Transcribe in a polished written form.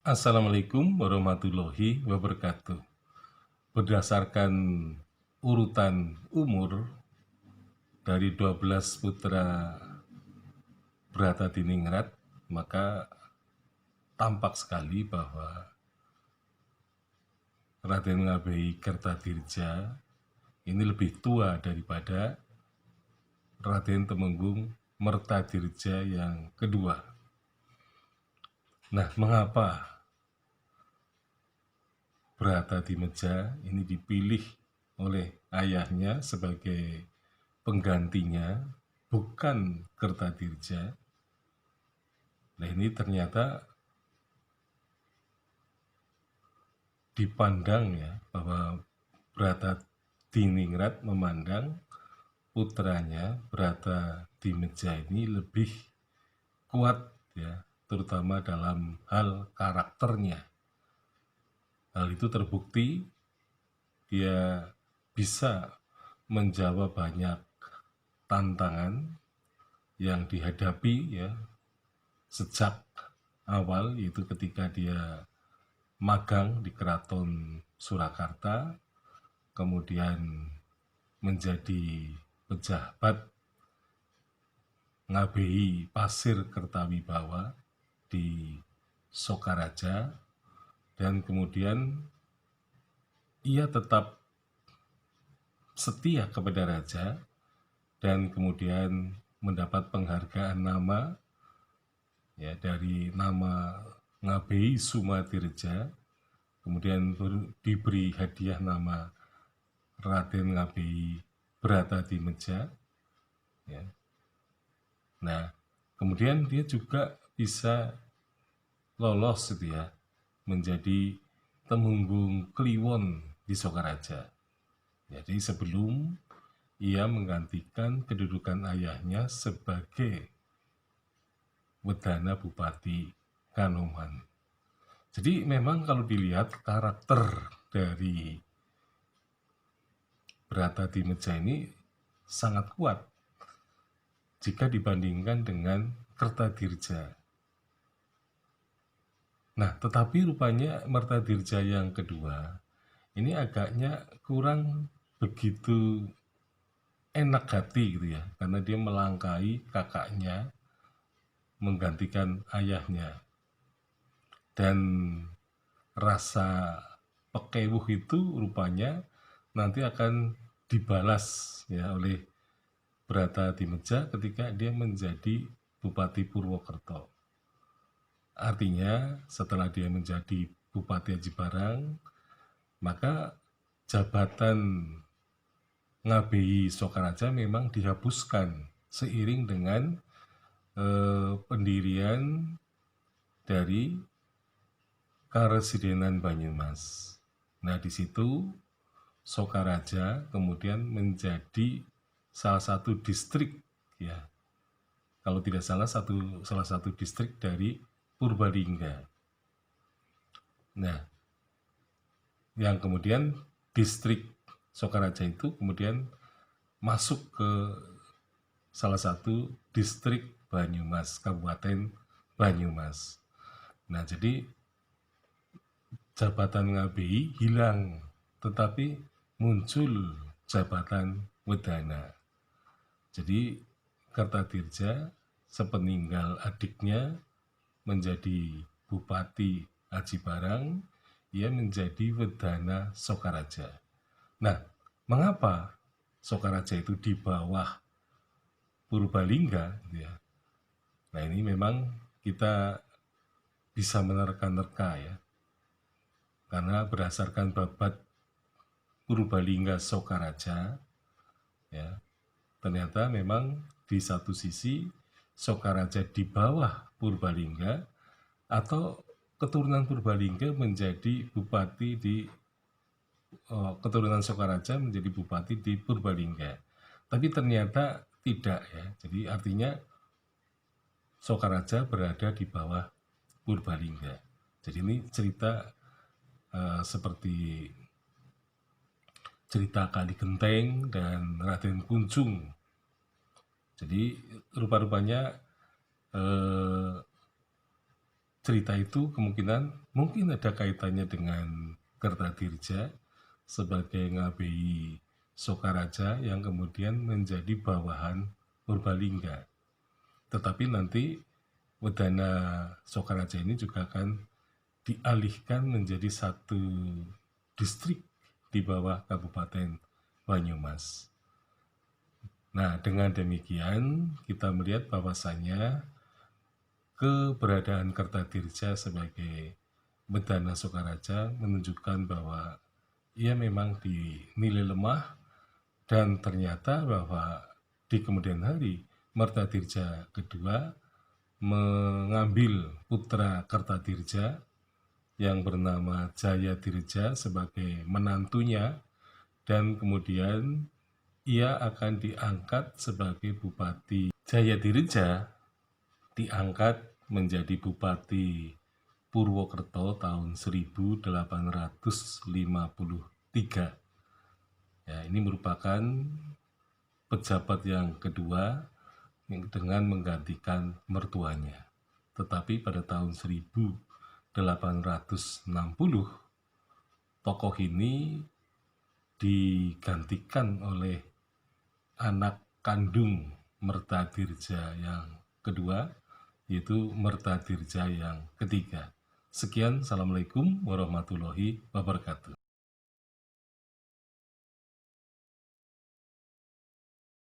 Assalamualaikum warahmatullahi wabarakatuh. Berdasarkan urutan umur dari 12 putra Bratadiningrat, maka tampak sekali bahwa Raden Ngabei Kertadirja ini lebih tua daripada Raden Temenggung Mertadirja yang kedua. Nah, mengapa Bratadimeja ini dipilih oleh ayahnya sebagai penggantinya, bukan Kertadirja? Nah, ini ternyata dipandang ya, bahwa Bratadiningrat memandang putranya Bratadimeja ini lebih kuat ya, terutama dalam hal karakternya. Hal itu terbukti dia bisa menjawab banyak tantangan yang dihadapi ya sejak awal, yaitu ketika dia magang di Keraton Surakarta, kemudian menjadi pejabat Ngabei Pasir Kertawibawa di Sokaraja, dan kemudian ia tetap setia kepada raja dan kemudian mendapat penghargaan nama ya dari nama Ngabei Sumadirja, kemudian diberi hadiah nama Raden Ngabei Bratadimeja ya. Nah, kemudian dia juga bisa lolos gitu ya, menjadi Temenggung Kliwon di Sokaraja. Jadi sebelum ia menggantikan kedudukan ayahnya sebagai Wedana Bupati Kanoman. Jadi memang kalau dilihat karakter dari Bratadimeja ini sangat kuat jika dibandingkan dengan Kertadirja. Nah, tetapi rupanya Mertadirja yang kedua ini agaknya kurang begitu enak hati gitu ya, karena dia melangkahi kakaknya, menggantikan ayahnya. Dan rasa pekewuh itu rupanya nanti akan dibalas ya oleh Bratadimeja ketika dia menjadi Bupati Purwokerto. Artinya setelah dia menjadi Bupati Aji Barang, maka jabatan Ngabei Sokaraja memang dihapuskan seiring dengan pendirian dari Karesidenan Banyumas. Nah, di situ Sokaraja kemudian menjadi salah satu distrik ya, kalau tidak salah salah satu distrik dari Purbalingga. Nah, yang kemudian distrik Sokaraja itu kemudian masuk ke salah satu distrik Banyumas, Kabupaten Banyumas. Nah, jadi jabatan Ngabei hilang, tetapi muncul jabatan Wedana. Jadi Kertadirja sepeninggal adiknya menjadi Bupati Aji Barang, ia menjadi Wedana Sokaraja. Nah, mengapa Sokaraja itu di bawah Purbalingga ya? Nah, ini memang kita bisa menerka-nerka ya, karena berdasarkan babat Purbalingga Sokaraja ya, ternyata memang di satu sisi Sokaraja di bawah Purbalingga, atau keturunan Purbalingga menjadi bupati di keturunan Sokaraja menjadi bupati di Purbalingga. Tapi ternyata tidak ya. Jadi artinya Sokaraja berada di bawah Purbalingga. Jadi ini cerita seperti cerita Kali Genteng dan Raden Kuncung. Jadi rupa-rupanya cerita itu kemungkinan mungkin ada kaitannya dengan Kertadirja sebagai ngabei Sokaraja yang kemudian menjadi bawahan Purbalingga. Tetapi nanti Wedana Sokaraja ini juga akan dialihkan menjadi satu distrik di bawah Kabupaten Banyumas. Nah, dengan demikian kita melihat bahwasannya keberadaan Kertadirja sebagai Wedana Sokaraja menunjukkan bahwa ia memang dinilai lemah dan ternyata bahwa di kemudian hari Mertadirja kedua mengambil putra Kertadirja yang bernama Jayadirja sebagai menantunya dan kemudian ia akan diangkat sebagai bupati. Jayadirja diangkat menjadi bupati Purwokerto tahun 1853. Ya, ini merupakan pejabat yang kedua dengan menggantikan mertuanya. Tetapi pada tahun 1860, tokoh ini digantikan oleh anak kandung Mertadirja yang kedua, yaitu Mertadirja yang ketiga. Sekian, Assalamualaikum warahmatullahi wabarakatuh.